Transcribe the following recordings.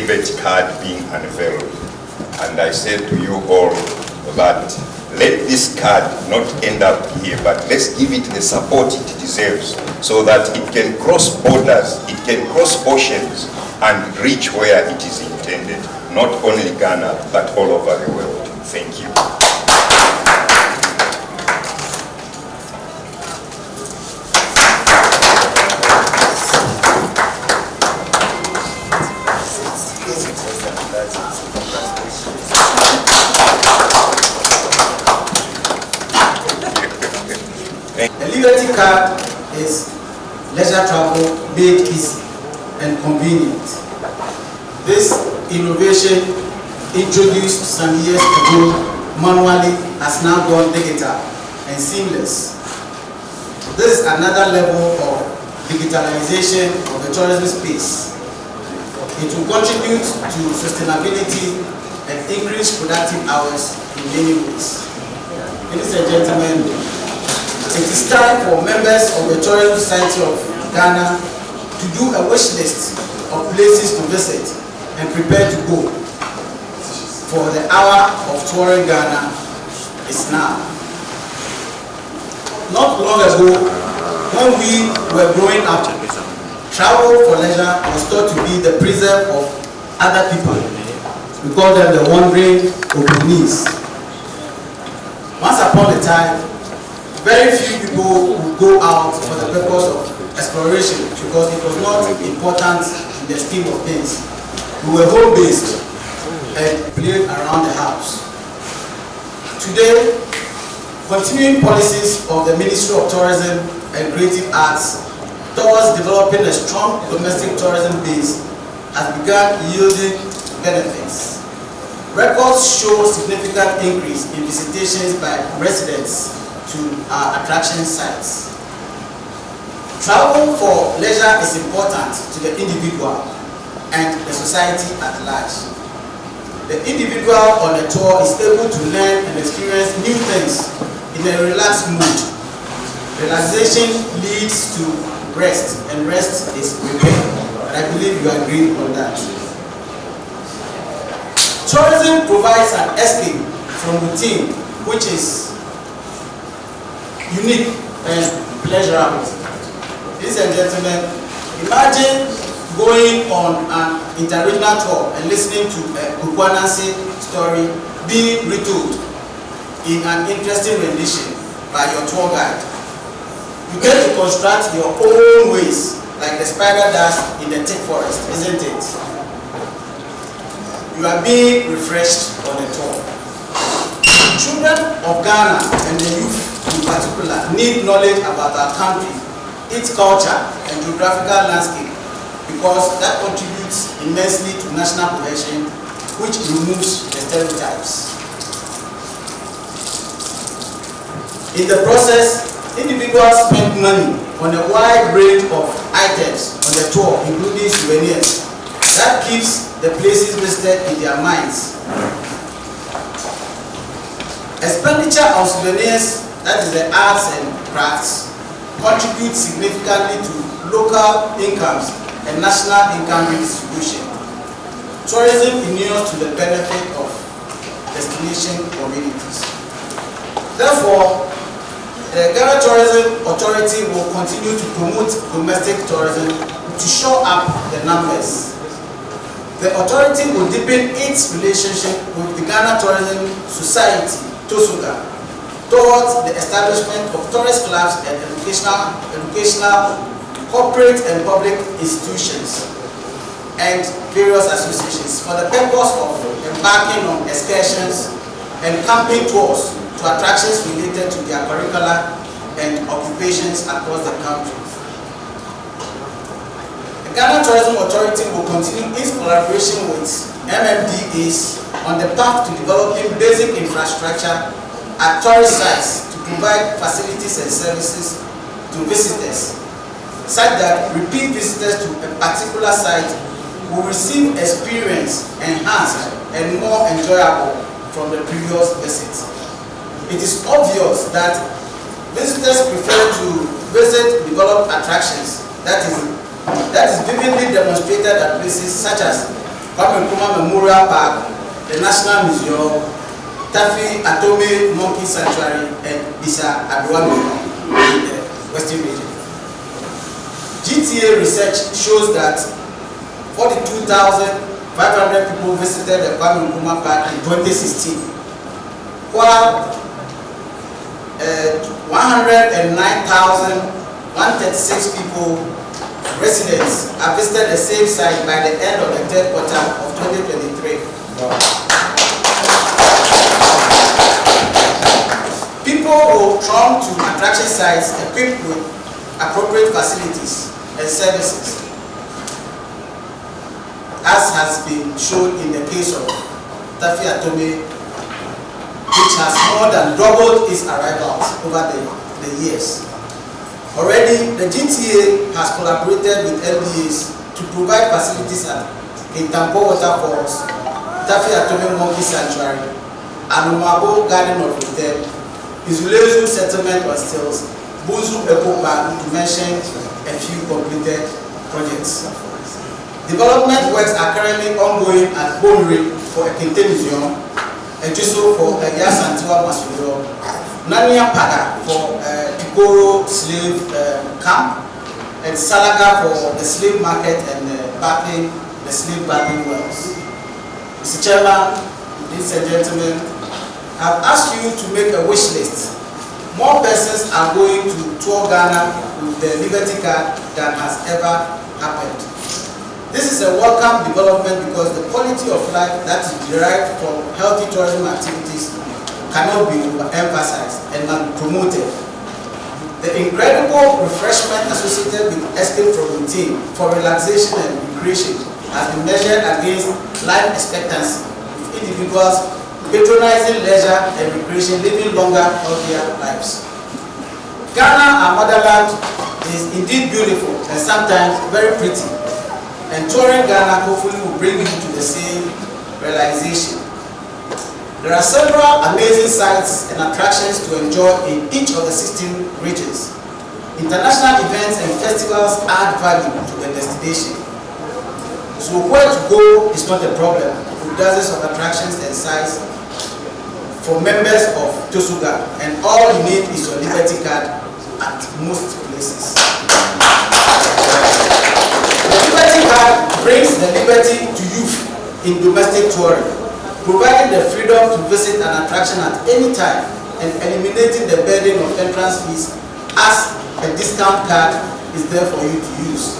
debit card being unveiled. And I said to you all that let this card not end up here, but let's give it the support it deserves so that it can cross borders, it can cross oceans and reach where it is intended, not only Ghana, but all over the world. Thank you. The Liberty Card is leisure travel made easy and convenient. This innovation, introduced some years ago manually, has now gone digital and seamless. This is another level of digitalization of the tourism space. It will contribute to sustainability and increase productive hours in many ways. Ladies and gentlemen, it is time for members of the Tourism Society of Ghana to do a wish list of places to visit and prepare to go. For the hour of touring Ghana is now. Not long ago, when we were growing up, travel for leisure was thought to be the preserve of other people. We call them the wandering Obunis. Once upon a time, very few people would go out for the purpose of exploration because it was not important in the scheme of things. We were home-based and played around the house. Today, continuing policies of the Ministry of Tourism and Creative Arts towards developing a strong domestic tourism base has begun yielding benefits. Records show significant increase in visitations by residents to our attraction sites. Travel for leisure is important to the individual and the society at large. The individual on a tour is able to learn and experience new things in a relaxed mood. Relaxation leads to rest, and rest is repair. And I believe you agree on that. Tourism provides an escape from routine, which is unique and pleasurable. Ladies and gentlemen, imagine going on an interregional tour and listening to a Kukwanansi story being retold in an interesting rendition by your tour guide. You get to construct your own ways, like the spider does in the thick forest, isn't it? You are being refreshed on a tour. Children of Ghana and the youth in particular need knowledge about our country, its culture and geographical landscape, because that contributes immensely to national cohesion, which removes the stereotypes. In the process, individuals spend money on a wide range of items on the tour, including souvenirs. That keeps the places visited in their minds. Expenditure on souvenirs, that is the arts and crafts, contributes significantly to local incomes and national income redistribution. Tourism inures to the benefit of destination communities. Therefore, the Ghana Tourism Authority will continue to promote domestic tourism to shore up the numbers. The authority will deepen its relationship with the Ghana Tourism Society, TOSUGA, towards the establishment of tourist clubs and educational, corporate and public institutions and various associations for the purpose of embarking on excursions and camping tours to attractions related to their curricula and occupations across the country. The Ghana Tourism Authority will continue its collaboration with MMDAs on the path to developing basic infrastructure at tourist sites to provide facilities and services to visitors, such that repeat visitors to a particular site will receive experience enhanced and more enjoyable from the previous visit. It is obvious that visitors prefer to visit developed attractions that is vividly demonstrated at places such as Kwame Nkrumah Memorial Park, the National Museum, Tafi Atome Monkey Sanctuary, and Bisa Adwami in the Western region. GTA research shows that 42,500 people visited the Kwame Nkrumah Park in 2016, while 109,136 people, residents, have visited the same site by the end of the third quarter of 2023. People will throng to attraction sites equipped with appropriate facilities and services, as has been shown in the case of Tafi Atome, which has more than doubled its arrivals over the years. Already, the GTA has collaborated with LDAs to provide facilities at Intampo Waterfalls, Tafi Atome Monkey Sanctuary, Anumabo Garden of Hotel, Izulezu Settlement on Stills, Buzu Eco Park, to mention a few completed projects. Development works are currently ongoing at Bonri for a Kente Museum, and Jiso for a Yasantiwa Masuyo, Nania Pada for a Tikoro slave camp, and Salaga for the slave market and the slave bathing wells. Mr. Chairman, ladies and gentlemen, I've asked you to make a wish list. More persons are going to tour Ghana with the Liberty Card than has ever happened. This is a welcome development because the quality of life that is derived from healthy tourism activities cannot be emphasized and must be promoted. The incredible refreshment associated with escape from routine for relaxation and recreation has been measured against life expectancy, with individuals patronizing leisure and recreation, living longer, healthier lives. Ghana, our motherland, is indeed beautiful and sometimes very pretty, and touring Ghana hopefully will bring you to the same realization. There are several amazing sites and attractions to enjoy in each of the 16 regions. International events and festivals add value to the destination. So where to go is not a problem, with dozens of attractions and sites for members of Tosuga, and all you need is your Liberty Card at most places. The Liberty Card brings the liberty to youth in domestic touring, providing the freedom to visit an attraction at any time and eliminating the burden of entrance fees, as a discount card is there for you to use.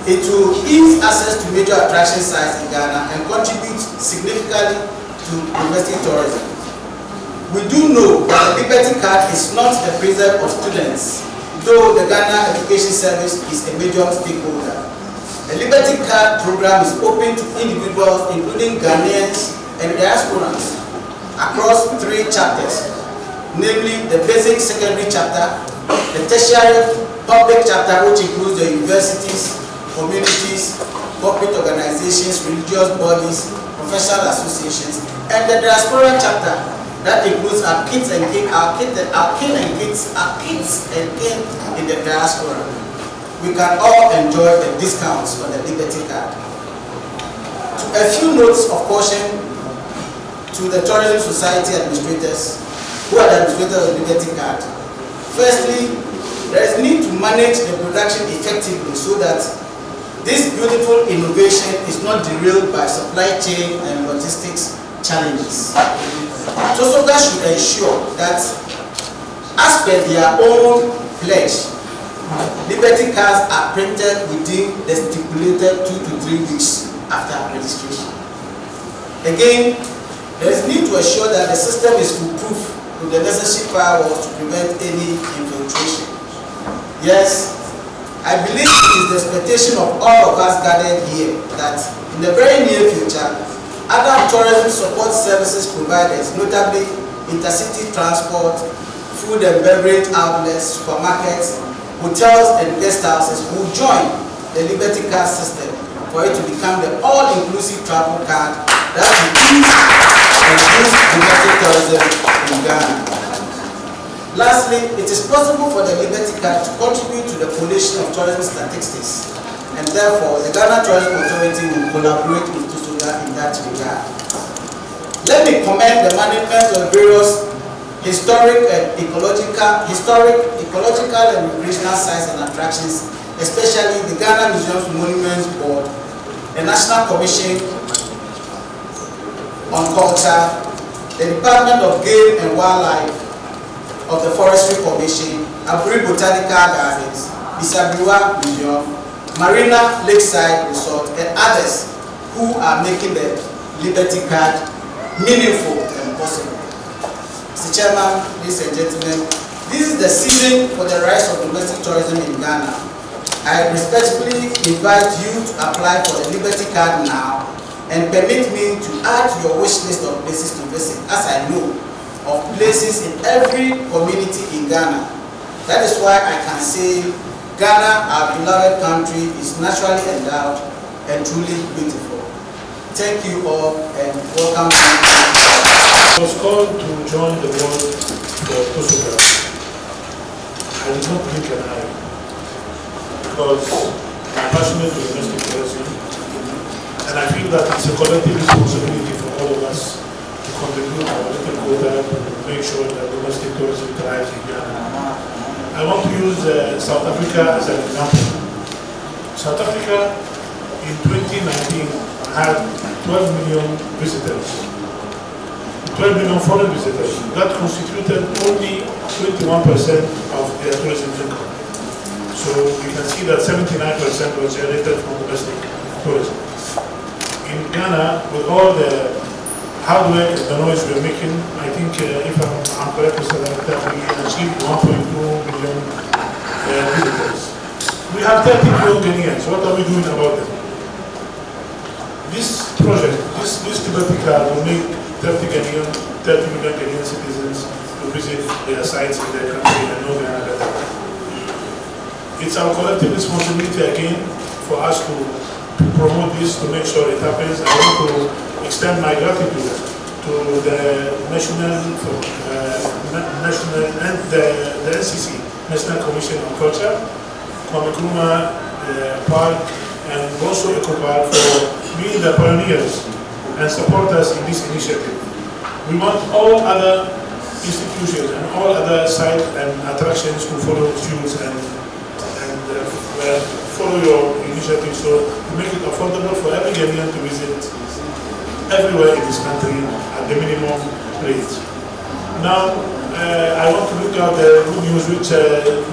It will ease access to major attraction sites in Ghana and contribute significantly to domestic tourism. We do know that the Liberty Card is not a preserve of students, though the Ghana Education Service is a major stakeholder. The Liberty Card program is open to individuals, including Ghanaians and diasporans, across 3 chapters, namely the basic secondary chapter, the tertiary public chapter, which includes the universities, communities, corporate organizations, religious bodies, professional associations, and the diaspora chapter that includes our kids and kin, our kids and kin in the diaspora. We can all enjoy the discounts on the Liberty Card. A few notes of caution to the Tourism Society administrators, who are the administrators of the Liberty Card. Firstly, there is need to manage the production effectively so that this beautiful innovation is not derailed by supply chain and logistics challenges. Tosoga should ensure that, as per their own pledge, Liberty cards are printed within the stipulated 2 to 3 weeks after registration. Again, there is need to ensure that the system is foolproof with the necessary firewalls to prevent any infiltration. Yes, I believe it is the expectation of all of us gathered here that in the very near future, other tourism support services providers, notably intercity transport, food and beverage outlets, supermarkets, hotels and guest houses will join the Liberty Card system for it to become the all-inclusive travel card that will ease and boost domestic tourism in Ghana. Lastly, it is possible for the Liberty Card to contribute to the collation of tourism statistics, and therefore the Ghana Tourism Authority will collaborate with in that regard. Let me commend the management of various historic and ecological and recreational sites and attractions, especially the Ghana Museums Monuments Board, the National Commission on Culture, the Department of Game and Wildlife of the Forestry Commission, Aburi Botanical Gardens, Bisabiwa Museum, Marina Lakeside Resort, and others who are making the Liberty Card meaningful and possible. Mr. Chairman, ladies and gentlemen, this is the season for the rise of domestic tourism in Ghana. I respectfully invite you to apply for the Liberty Card now and permit me to add to your wish list of places to visit, as I know of places in every community in Ghana. That is why I can say Ghana, our beloved country, is naturally endowed and truly beautiful. Thank you all and welcome. I was called to join the board for Kosovo. I did not blink an eye because I'm passionate with domestic tourism, and I feel that it's a collective responsibility for all of us to contribute our little quota to make sure that domestic tourism thrives in Ghana. I want to use South Africa as an example. South Africa in 2019 had 12 million visitors. 12 million foreign visitors. That constituted only 21% of their tourism income. So you can see that 79% was generated from domestic tourism. In Ghana, with all the hard work and the noise we're making, I think if I'm correct, Mr. Director, we achieved 1.2 million visitors. We have 30 million Ghanaians. What are we doing about them? This project, this Liberty Card will make 30 million Ghanaian citizens to visit their sites in their country and know Ghana better. It's our collective responsibility again for us to promote this, to make sure it happens. I want to extend my gratitude to the National and the NCC, National Commission on Culture, Kwame Nkrumah Park, and also EcoPark for being the pioneers and support us in this initiative. We want all other institutions and all other sites and attractions to follow suit and follow your initiative, so to make it affordable for every Ghanaian to visit everywhere in this country at the minimum rate. Now, I want to look at the good news which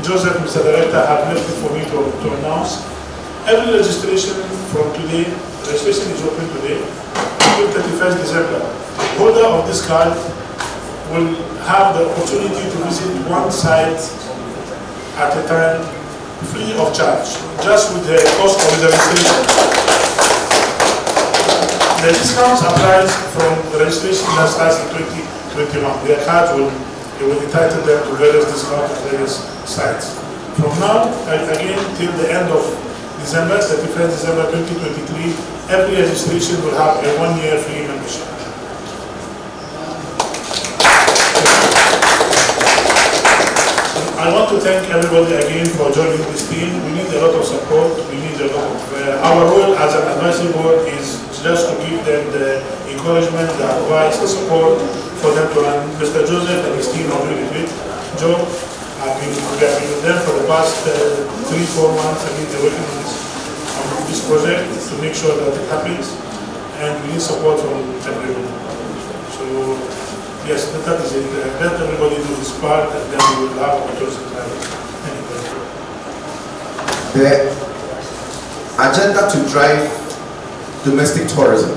Joseph, Mr. Director, have left it for me to announce. Every registration from today, registration is open today, until 31st December. The holder of this card will have the opportunity to visit one site at a time, free of charge, just with the cost of the registration. The discounts applies from the registration that starts in 2021. Their cards will entitle them to various discounts at various sites. From now, again, till the end of December, 31st December 2023, every registration will have a 1-year free membership. I want to thank everybody again for joining this team. We need a lot of support. We need a lot of... our role as an advisory board is just to give them the encouragement, the advice, the support for them to run. Mr. Joseph and his team are doing a great job. We have been with them for the past 3-4 months. I mean, they're working on this project to make sure that it happens, and we need support from everyone. So, yes, that is it. Let everybody do his part, and then we will have our tourism drivers. The agenda to drive domestic tourism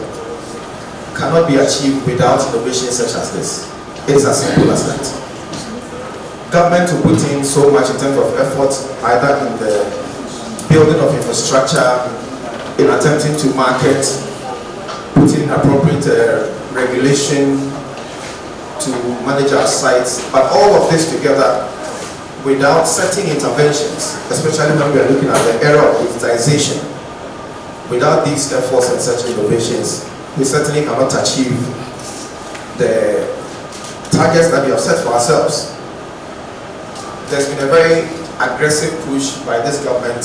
cannot be achieved without innovations such as this. It is as simple as that. Government will put in so much in terms of effort, either in the building of infrastructure, in attempting to market, putting appropriate regulation to manage our sites, but all of this together without certain interventions, especially when we are looking at the era of digitization. Without these efforts and such innovations, we certainly cannot achieve the targets that we have set for ourselves. There's been a very aggressive push by this government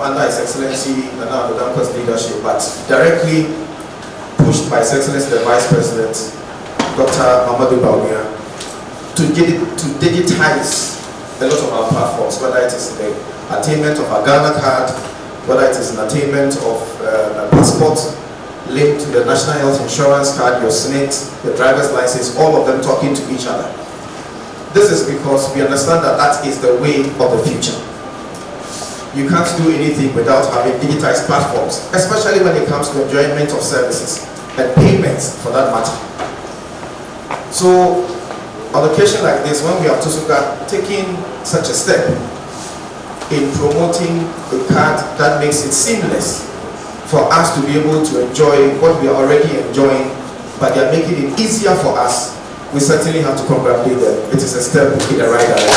under His Excellency Nana Addo Dankwa's leadership, but directly pushed by His Excellency the Vice President, Dr. Mamadou Bawumia, to digitize a lot of our platforms, whether it is the attainment of a Ghana card, whether it is an attainment of a passport linked to the National Health Insurance card, your SNIT, your driver's license, all of them talking to each other. This is because we understand that that is the way of the future. You can't do anything without having digitized platforms, especially when it comes to enjoyment of services and payments for that matter. So, on an occasion like this, when we have Tusuka taking such a step in promoting a card that makes it seamless for us to be able to enjoy what we are already enjoying, but they are making it easier for us, we certainly have to congratulate them. It is a step in the right direction.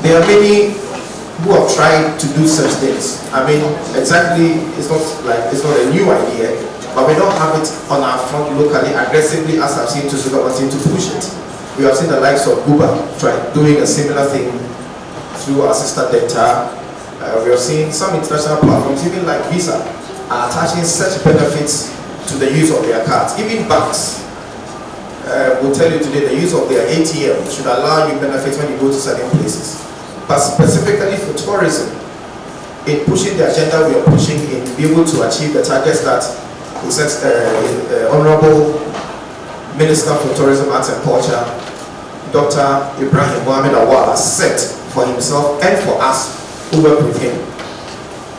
There are many who have tried to do such things. I mean, exactly, it's not a new idea, but we don't have it on our front locally aggressively as I've seen Tusuka wanting to push it. We have seen the likes of Guba doing a similar thing through our sister Delta. We have seen some international platforms, even like Visa, are attaching such benefits to the use of their cards. Even banks will tell you today the use of their ATM should allow you benefits when you go to certain places. But specifically for tourism, in pushing the agenda we are pushing in be able to achieve the targets that Honorable Minister for Tourism, Arts and Culture, Dr. Ibrahim Mohamed Awal has set for himself and for us who work with him.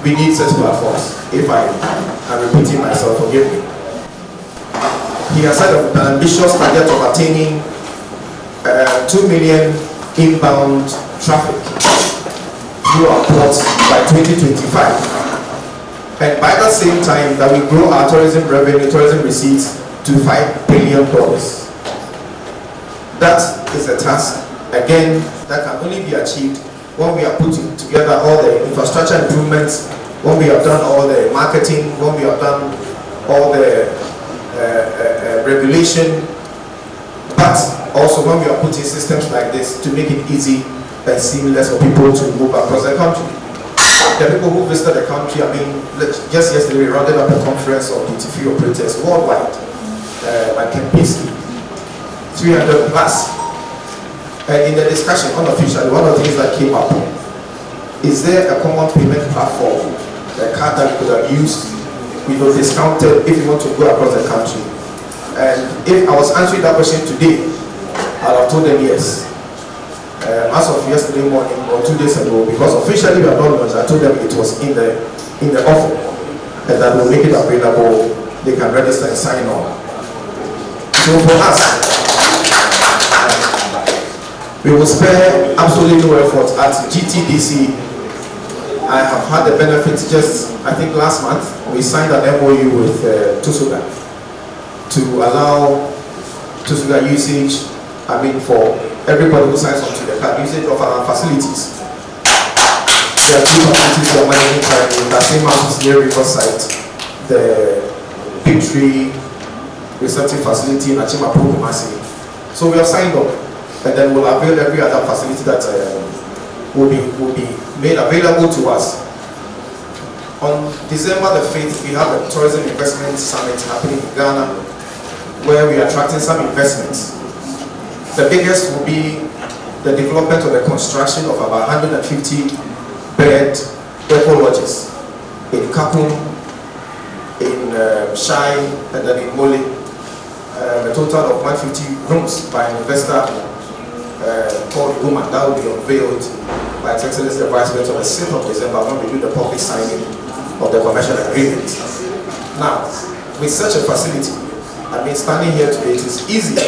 We need such platforms. If I am repeating myself, forgive me. He has set an ambitious target of attaining 2 million inbound traffic through our ports by 2025. And by the same time that we grow our tourism revenue, tourism receipts to $5 billion. That is a task, again, that can only be achieved when we are putting together all the infrastructure improvements, when we have done all the marketing, when we have done all the regulation, but also when we are putting systems like this to make it easy and seamless for people to move across the country. The people who visited the country, I mean, just yesterday we rounded up a conference of duty-free operators worldwide, like MPC, 300 plus. And in the discussion, unofficially, one of the things that came up, is there a common payment platform, a card that you could have used, discounted if you want to go across the country? And if I was answering that question today, I'd have told them yes. As of yesterday morning or 2 days ago, because officially we are not launched, I told them it was in the offer and that we'll make it available. They can register and sign on. So for us, we will spare absolutely no effort at GTDC. I have had the benefits just, I think last month, we signed an MOU with Tusuka to allow Tusuka usage, for everybody who signs on to the card, usage of our facilities. There are 2 facilities we are managing currently, the same house near Riverside, the Big Tree Receptive Facility in Achima Kumasi. So we have signed up, and then we'll avail every other facility that will be made available to us. On December the 5th, we have a Tourism Investment Summit happening in Ghana, where we are attracting some investments. The biggest will be the development of the construction of about 150-bed eco lodges in Kapum, in Shai, and then in Mole. A total of 150 rooms by an investor called Woman. That will be unveiled by His Excellency the Vice President on the 6th of December when we do the public signing of the commercial agreement. Now, with such a facility, standing here today, it is easy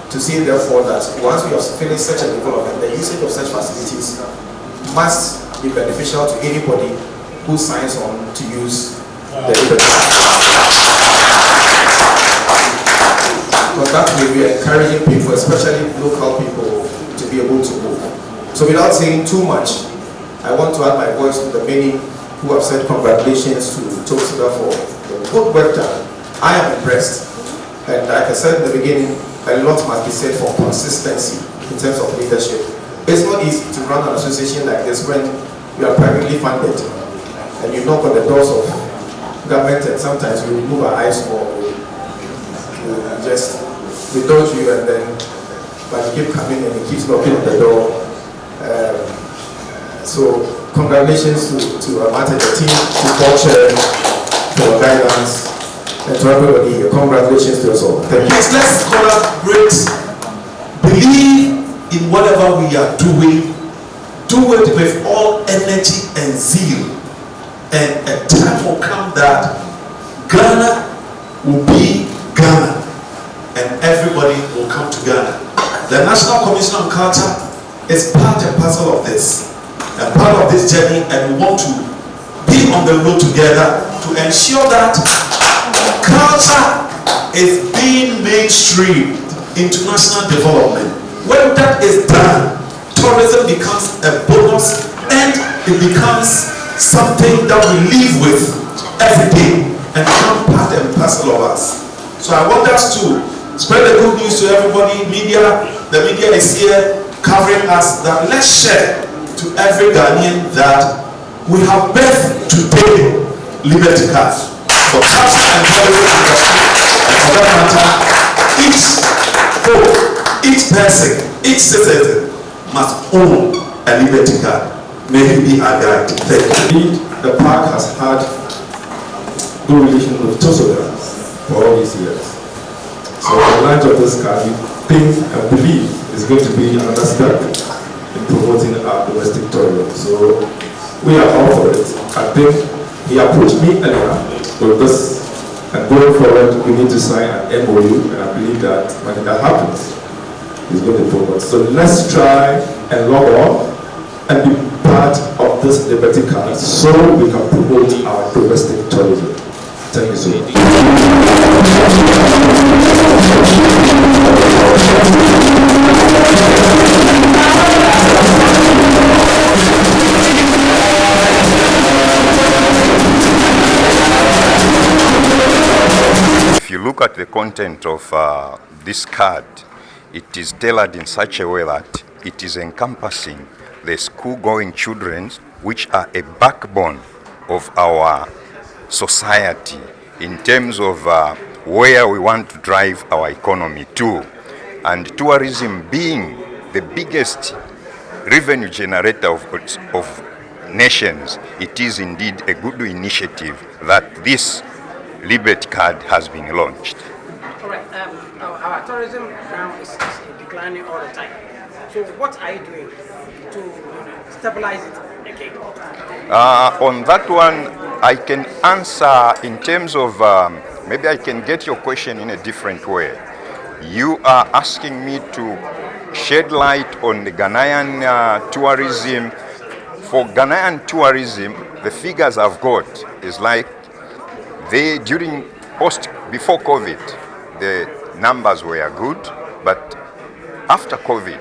to see therefore that once we have finished such a development, the usage of such facilities must be beneficial to anybody who signs on to use the infrastructure. Because that way we are encouraging people, especially local people, to be able to move. So without saying too much, I want to add my voice to the many who have said congratulations to Tusuka for the good work done. I am impressed. And like I said in the beginning, a lot must be said for consistency in terms of leadership. It's not easy to run an association like this when you are privately funded. and you knock on the doors of government, and sometimes we remove our eyes or we just indulge you, and then but you keep coming and you keep knocking on the door. So congratulations to Amate, the team, to culture, for your guidance, and to everybody. Congratulations to us all. Thank you. Yes, let's collaborate. Believe in whatever we are doing. Do it with all energy and zeal. And a time will come that Ghana will be Ghana, and everybody will come to Ghana. The National Commission on Culture is part and parcel of this, and part of this journey, and we want to be on the road together to ensure that culture is being mainstreamed into national development. When that is done, tourism becomes a bonus and it becomes something that we live with every day and become part and parcel of us. So I want us to spread the good news to everybody. The media is here covering us, that let's share to every Ghanaian that we have birthed today Liberty Card for culture and tourism industry. And for that matter, each person, each citizen must own a Liberty Card. May he be our guide. Thank you. The park has had good relations with Tosoga for all these years. So the launch of this card, we think and believe is going to be another step in promoting our domestic tourism. So we are all for it. I think he approached me earlier with this, and going forward we need to sign an MOU, and I believe that when that happens, it's going to promote. So let's try and log on and be part of this Liberty Card so we can promote our domestic tourism. Thank you so much. If you look at the content of this card, it is tailored in such a way that it is encompassing the school-going children, which are a backbone of our society in terms of where we want to drive our economy to. And tourism being the biggest revenue generator of nations, it is indeed a good initiative that this Liberty Card has been launched. All right, our tourism now is declining all the time. So what are you doing to stabilize it again? On that one, I can answer in terms of, maybe I can get your question in a different way. You are asking me to shed light on the Ghanaian tourism. For Ghanaian tourism, the figures I've got is like before COVID, the numbers were good, but after COVID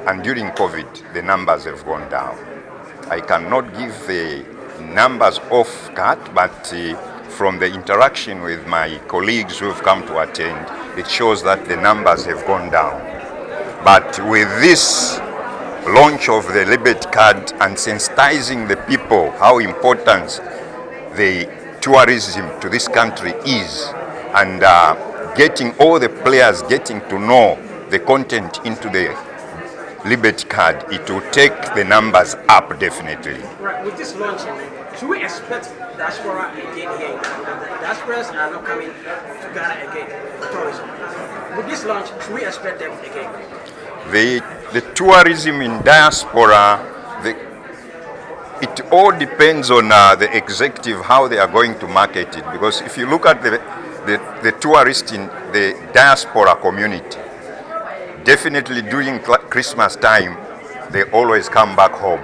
and during COVID, the numbers have gone down. I cannot give the numbers off cut, but from the interaction with my colleagues who have come to attend, it shows that the numbers have gone down. But with this launch of the Liberty Card and sensitizing the people how important the tourism to this country is, and getting all the players getting to know the content into the Liberty Card, it will take the numbers up definitely. Right, with this launching, should we expect diaspora again here? The diasporas are not coming to Ghana again for tourism. With this launch, should we expect them again? The tourism in diaspora, it all depends on the executive how they are going to market it. Because if you look at the tourists in the diaspora community, definitely during Christmas time, they always come back home.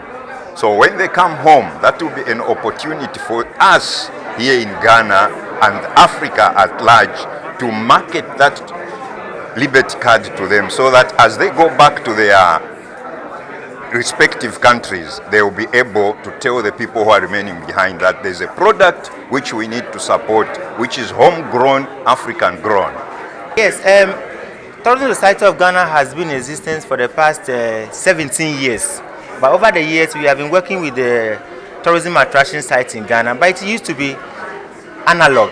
So when they come home, that will be an opportunity for us here in Ghana and Africa at large to market that Liberty Card to them, so that as they go back to their respective countries, they will be able to tell the people who are remaining behind that there's a product which we need to support, which is homegrown, African grown. Yes, Tourism Society of Ghana has been in existence for the past 17 years. But over the years, we have been working with the tourism attraction sites in Ghana, but it used to be analog.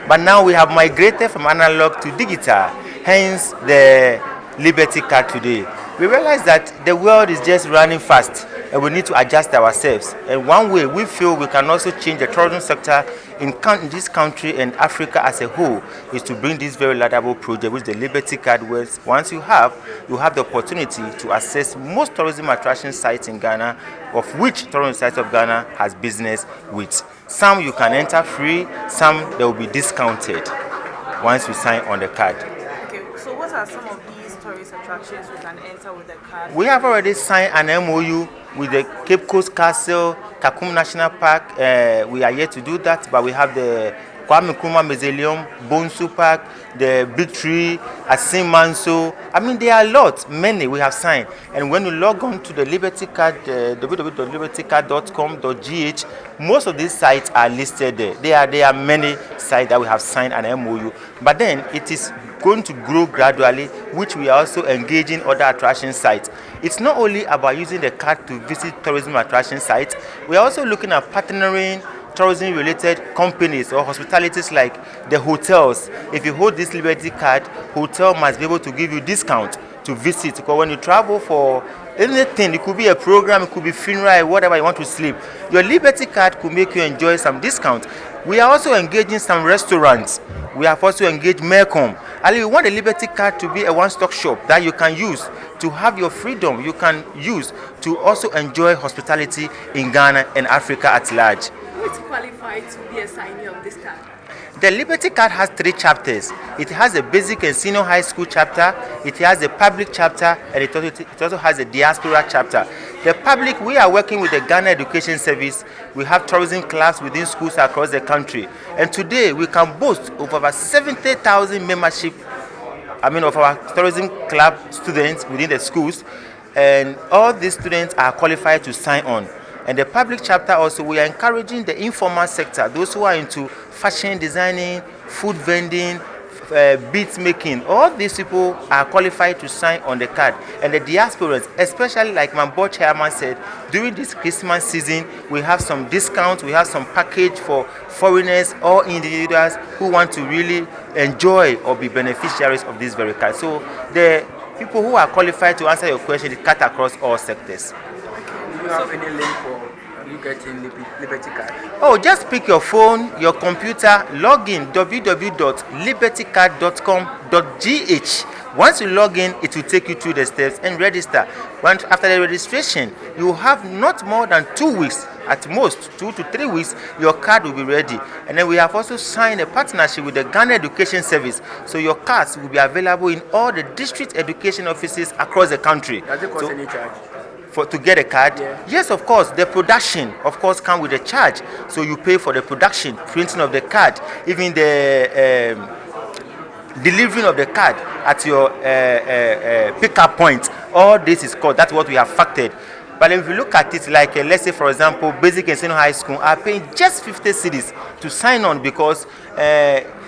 But now we have migrated from analog to digital, hence the Liberty Card today. We realize that the world is just running fast and we need to adjust ourselves. And one way we feel we can also change the tourism sector in this country and Africa as a whole is to bring this very laudable project, which the Liberty Card was. Once you have the opportunity to access most tourism attraction sites in Ghana, of which tourism sites of Ghana has business with. Some you can enter free, some they will be discounted once you sign on the card. Okay, so what are some of these tourist attractions we can enter with the card? We have already signed an MOU with the Cape Coast Castle, Kakum National Park. We are yet to do that, but we have the Kwame Nkrumah Memorial Park, the Big Tree, Asim Manso. I mean, there are lots, many we have signed. And when you log on to the Liberty Card, www.libertycard.com.gh, most of these sites are listed there. There are many sites that we have signed an MOU. But then it is going to grow gradually, which we are also engaging other attraction sites. It's not only about using the card to visit tourism attraction sites. We are also looking at partnering tourism related companies or hospitalities like the hotels. If you hold this Liberty Card, hotel must be able to give you discount to visit, because when you travel for anything, it could be a program, it could be funeral, whatever you want to sleep, your Liberty Card could make you enjoy some discount. We are also engaging some restaurants. We have also engaged Mercom. And we want the Liberty Card to be a one-stop shop that you can use to have your freedom, you can use to also enjoy hospitality in Ghana and Africa at large. Who is qualified to be a signee of this card? The Liberty Card has 3 chapters. It has a basic and senior high school chapter, it has a public chapter, and it also has a diaspora chapter. The public, we are working with the Ghana Education Service. We have tourism clubs within schools across the country. And today we can boast of over 70,000 membership, of our tourism club students within the schools. And all these students are qualified to sign on. And the public chapter also, we are encouraging the informal sector, those who are into fashion designing, food vending, beads making. All these people are qualified to sign on the card. And the diasporans, especially like my board chairman said, during this Christmas season, we have some discounts, we have some package for foreigners or individuals who want to really enjoy or be beneficiaries of this very card. So the people who are qualified to answer your question, it cut across all sectors. Do you have any link for you getting Liberty Card? Oh, just pick your phone, your computer, log in www.libertycard.com.gh. Once you log in, it will take you through the steps and register. Once after the registration, you will have not more than 2 weeks, at most 2 to 3 weeks, your card will be ready. And then we have also signed a partnership with the Ghana Education Service, so your cards will be available in all the district education offices across the country. Does it cost any charge? To get a card? Yeah. Yes, of course. The production, of course, comes with a charge. So you pay for the production, printing of the card, even the delivering of the card at your pickup point. All this is called, that's what we have factored. But if you look at it like, let's say, for example, basic and senior high school are paying just 50 cedis to sign on because,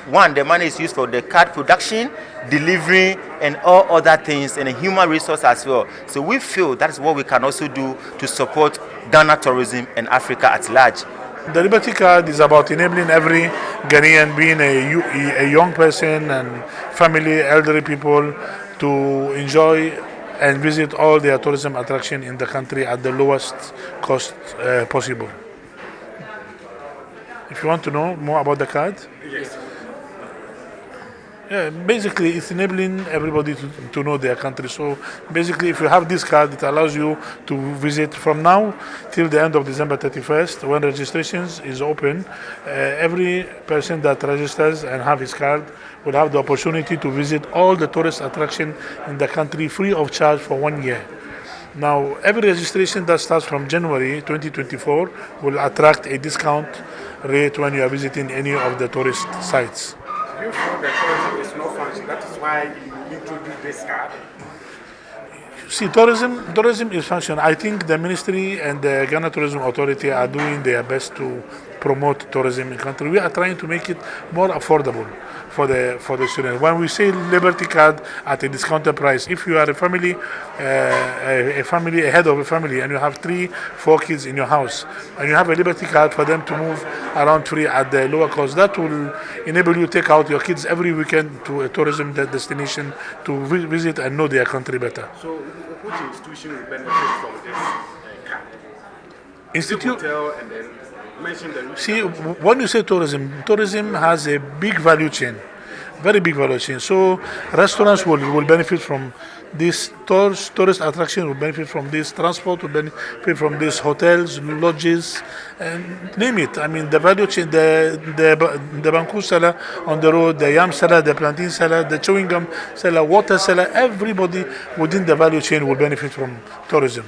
one, the money is used for the card production, delivery, and all other things, and a human resource as well. So we feel that's what we can also do to support Ghana tourism and Africa at large. The Liberty Card is about enabling every Ghanaian, being a young person and family, elderly people, to enjoy and visit all their tourism attraction in the country at the lowest cost possible. If you want to know more about the card, Yes. yeah, basically it's enabling everybody to know their country. So basically, if you have this card, it allows you to visit from now till the end of December 31st, when registrations is open. Every person that registers and have his card will have the opportunity to visit all the tourist attractions in the country free of charge for 1 year. Now, every registration that starts from January 2024 will attract a discount rate when you are visiting any of the tourist sites. You feel the tourism is not functioning. That is why you introduced this card. See, tourism is functional. I think the ministry and the Ghana Tourism Authority are doing their best to promote tourism in country. We are trying to make it more affordable for the students. When we say Liberty Card at a discounted price, if you are a family, a head of a family, and you have 3-4 kids in your house, and you have a Liberty Card for them to move around free at the lower cost, that will enable you to take out your kids every weekend to a tourism destination to visit and know their country better. So, which institution will benefit from this card? Institute. Hotel and then mention the. See, when you say tourism has a big value chain, very big value chain. So restaurants will benefit from this, tourist attraction will benefit from this, transport will benefit from this, hotels, lodges, and name it. I mean, the value chain, the banku seller on the road, the yam seller, the plantain seller, the chewing gum seller, water seller, everybody within the value chain will benefit from tourism.